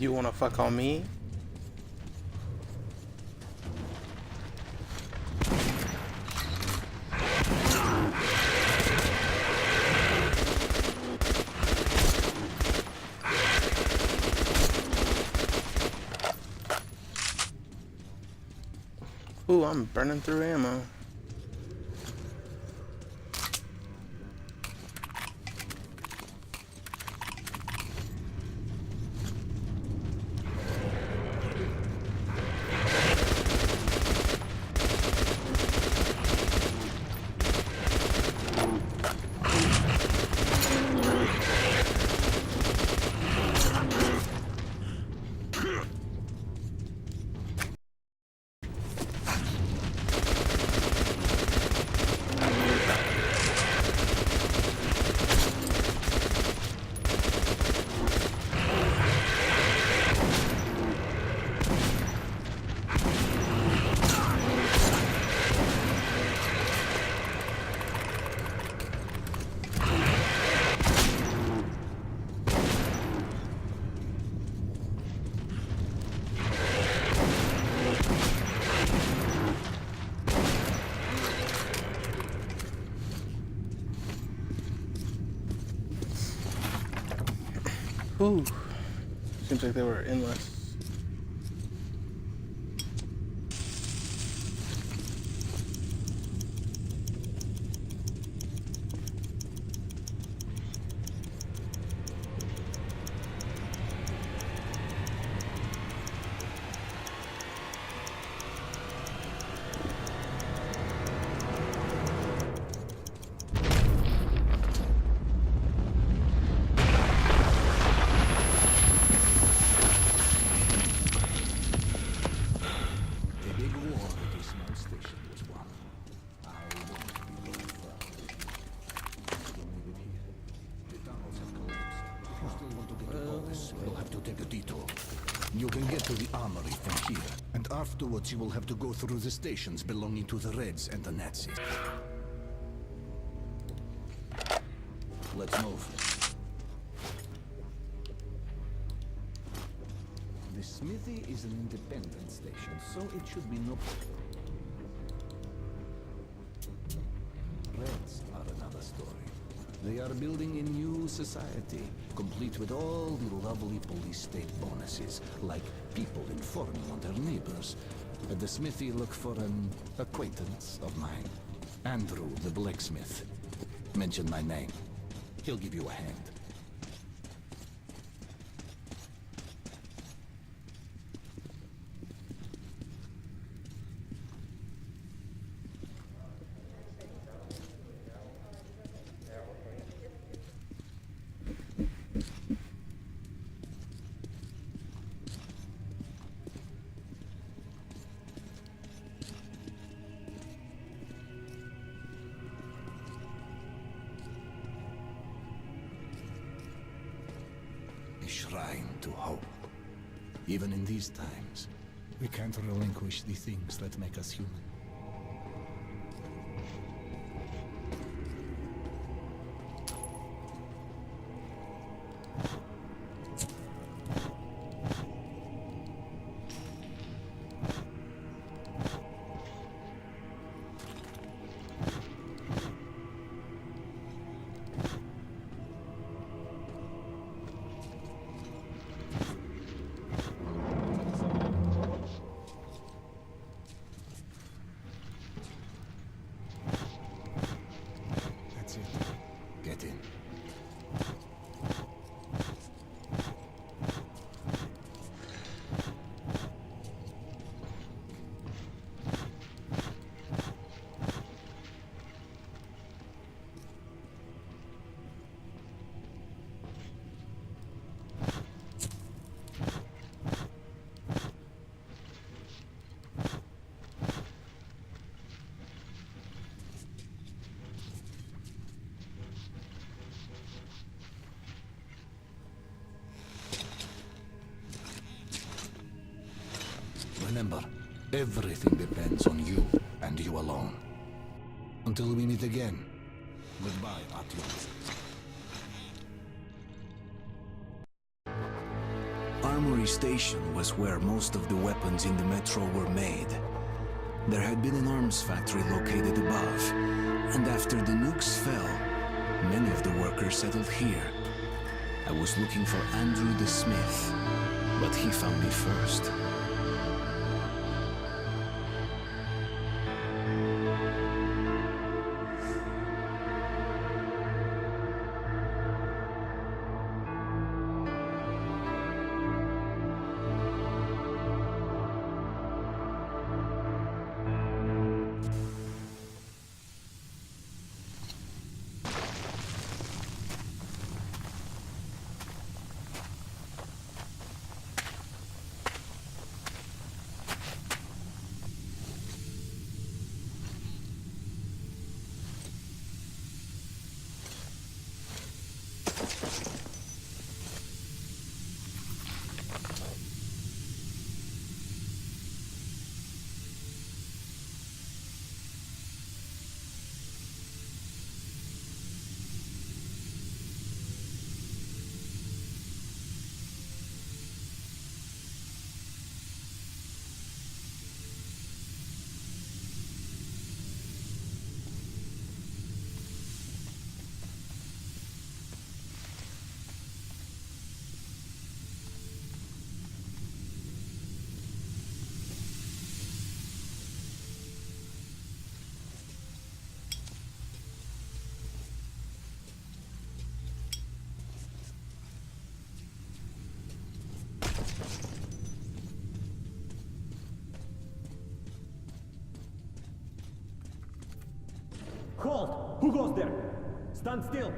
You wanna fuck on me? Ooh, I'm burning through ammo. Ooh, seems like they were endless. You can get to the armory from here, and afterwards you will have to go through the stations belonging to the Reds and the Nazis. Let's move. The smithy is an independent station, so it should be no... Reds are another story. They are building a new society, complete with all the lovely police state bonuses, like people informing on their neighbors. At the smithy, look for an acquaintance of mine, Andrew the blacksmith. Mention my name. He'll give you a hand. Shrine to hope. Even in these times, we can't relinquish the things that make us human. Get in. Remember, everything depends on you and you alone. Until we meet again, goodbye, Artyom. Armory Station was where most of the weapons in the metro were made. There had been an arms factory located above, and after the nukes fell, many of the workers settled here. I was looking for Andrew the Smith, but he found me first. Halt! Who goes there? Stand still!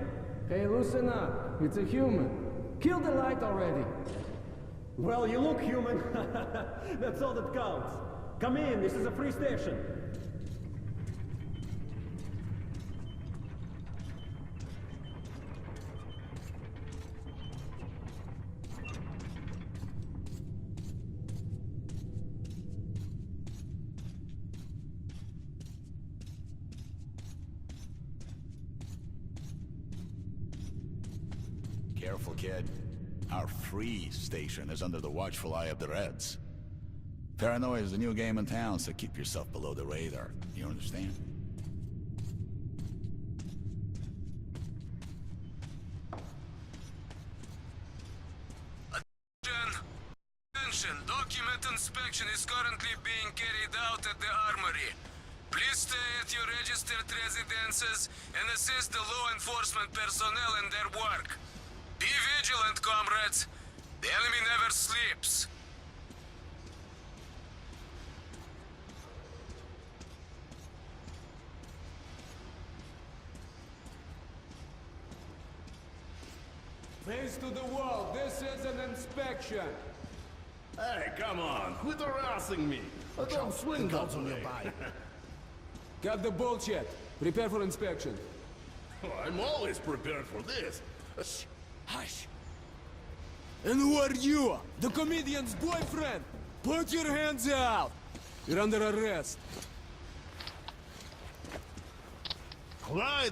Hey, loosen up. It's a human. Kill the light already. Well, you look human. That's all that counts. Come in, this is a free station. Careful, kid. Our free station is under the watchful eye of the Reds. Paranoia is the new game in town, so keep yourself below the radar. You understand? Attention! Document inspection is currently being carried out at the Armory. Please stay at your registered residences and assist the law enforcement personnel in their work. Be vigilant, comrades. The enemy never sleeps. Face to the wall. This is an inspection. Hey, come on, quit harassing me. I don't swing that way. Got the bullshit. Prepare for inspection. I'm always prepared for this. Hush. And who are you? The comedian's boyfriend? Put your hands out. You're under arrest. All right.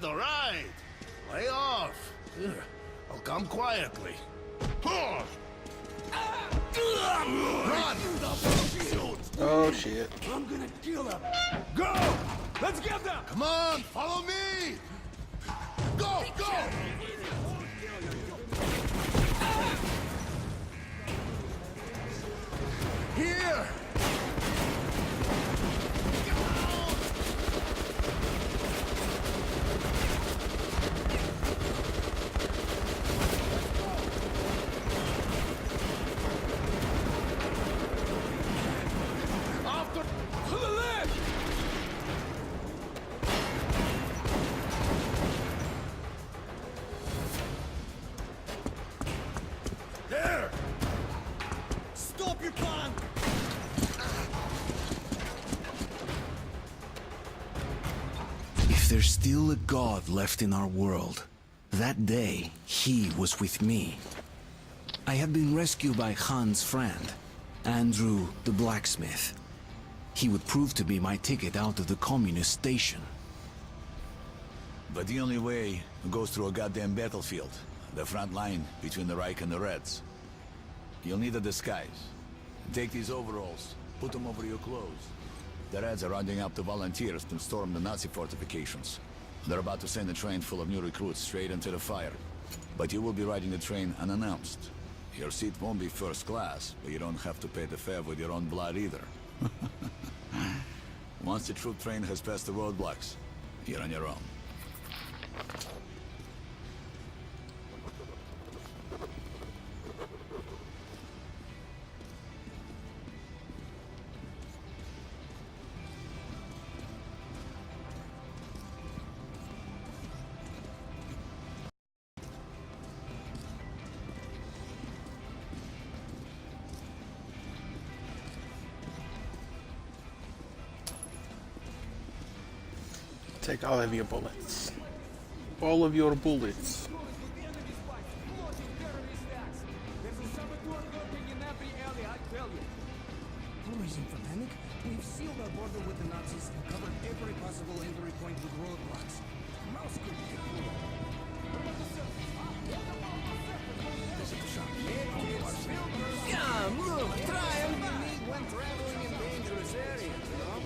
Lay off. Here, I'll come quietly. Run! Oh shit. I'm gonna kill him. Go! Let's get them! Come on, follow me! Go! Here! To the left! There! Stop your punk! If there's still a god left in our world, that day he was with me. I had been rescued by Han's friend, Andrew the blacksmith. He would prove to be my ticket out of the communist station. But the only way goes through a goddamn battlefield. The front line between the Reich and the Reds. You'll need a disguise. Take these overalls, put them over your clothes. The Reds are rounding up the volunteers to storm the Nazi fortifications. They're about to send a train full of new recruits straight into the fire. But you will be riding the train unannounced. Your seat won't be first class, but you don't have to pay the fare with your own blood either. Once the troop train has passed the roadblocks, you're on your own. Take all of your bullets. All of your bullets. No reason for panic. We've sealed our border with the Nazis and covered every possible entry point with roadblocks. Mouse could be Come, look, try and buy when traveling in dangerous areas, you know?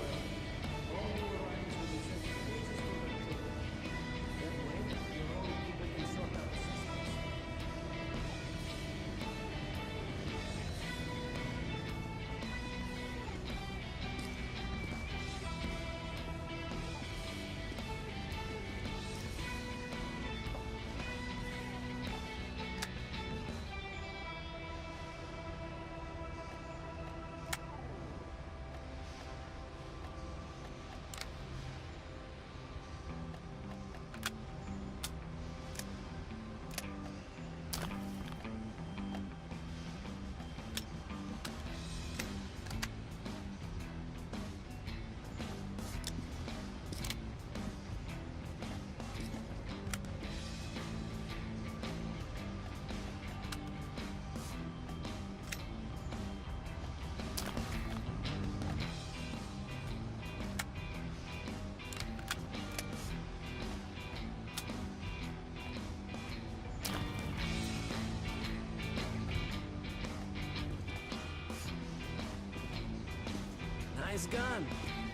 Nice gun.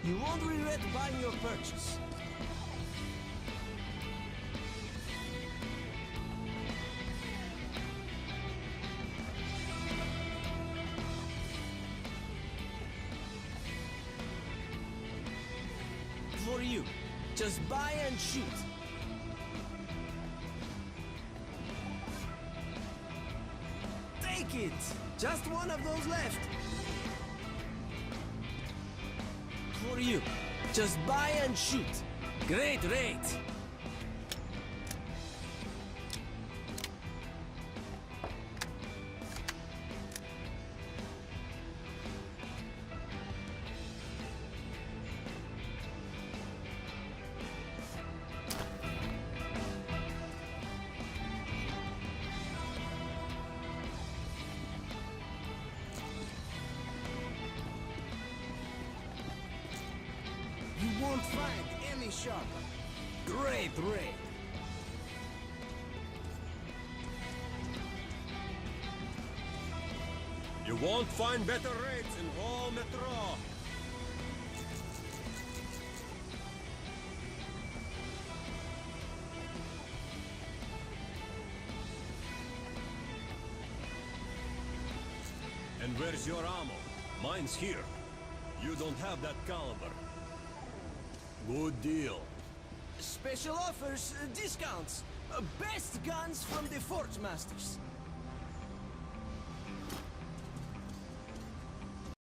You won't regret buying your purchase. For you. Just buy and shoot. Take it! Just one of those left. For you. Just buy and shoot. Great rate. You won't find any sharper. Great rate. You won't find better rates in whole Metro. And where's your ammo? Mine's here. You don't have that caliber. Good deal. Special offers, discounts. Best guns from the Forge Masters.